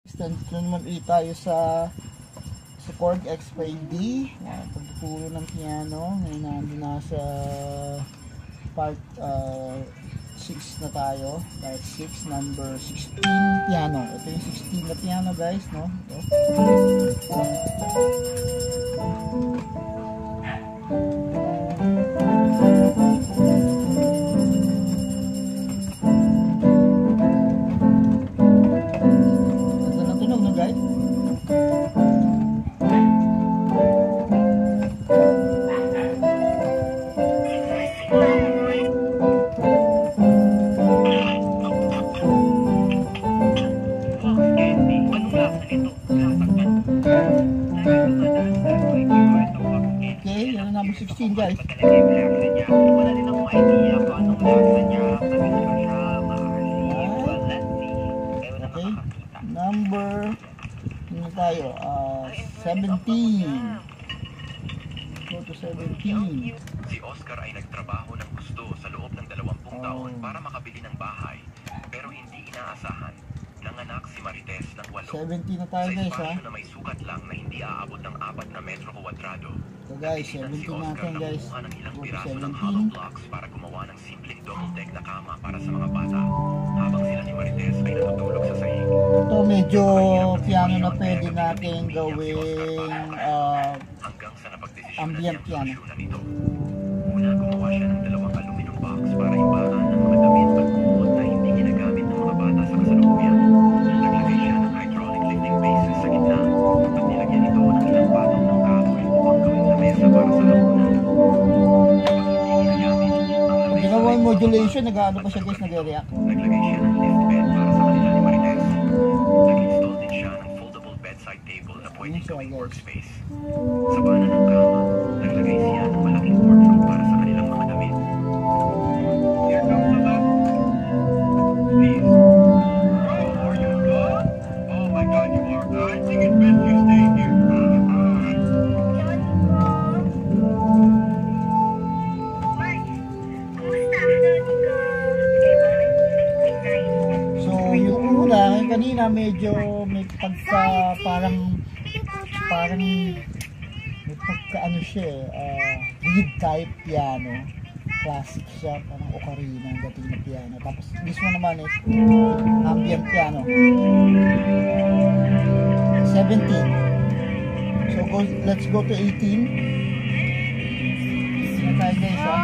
Stand naman ulit tayo sa Korg X5D. Pagpupuro ng piano. Ngayon nandun na sa part 6 na tayo. Part 6, number 16 piano. Ito yung 16 na piano guys, no? Ito. Okay, yan ang number 16 guys. Wala din akong idea kung anong lasa niya. Mabilis pa siya, maasim. Well, let's see. Kayo na Okay, makakakita. number ano tayo? 17. Go to 17. Si Oscar ay nagtrabaho ng gusto sa loob ng 20 taon para makabili ng bahay. Pero hindi inaasahan, nanganak si Marites ng 8. 17 na tayo Sa guys, ha? espasyo na may sukat lang na hindi aabot ng 4 na metro kwadrado. So guys, Napilitan 17 si Oscar natin na guys. kumuha ng ilang Go to piraso ng hollow 17. blocks para gumawa ng simpleng double deck na kama para sa mga bata. Habang sila ni Marites ay natutulog sa sahig. Ito medyo piano na pwede natin gawing Hanggang sa napagdesisyon ambient na piano. niyang nito. Una, gumawa siya ng 2 aluminum box para imbakan ng mga damit at kumot na hindi ginagamit ng mga bata sa kasalukuyan. Naglagay siya ng hydraulic lifting bases sa gitna at nilagyan ito ng ilang patong ng kahoy upang gawing lamesa para sa hapunan. Kapag hindi ginagamit, ang Pag lamesa ginawa ay yung modulation, nag-ano pa siya guys, nag-react. naglagay siya ng lift bed para sa kanila ni Marites. Nag-install din siya ng foldable bedside table na pwedeng gawing workspace. Sa paanan ng kama, naglagay siya ng malaking wardrobe para sa kanilang mga damit. Here comes the left. Please. Oh, are you good? Oh my God, you are. I think it's best you stay here. So yung una, yung kanina medyo may pagka parang may pagka ano siya reed type piano. Classic siya, parang ocarina ang dating na piano. Tapos mismo naman ambient piano. 17. So let's go to 18. 18 na tayo guys, ha?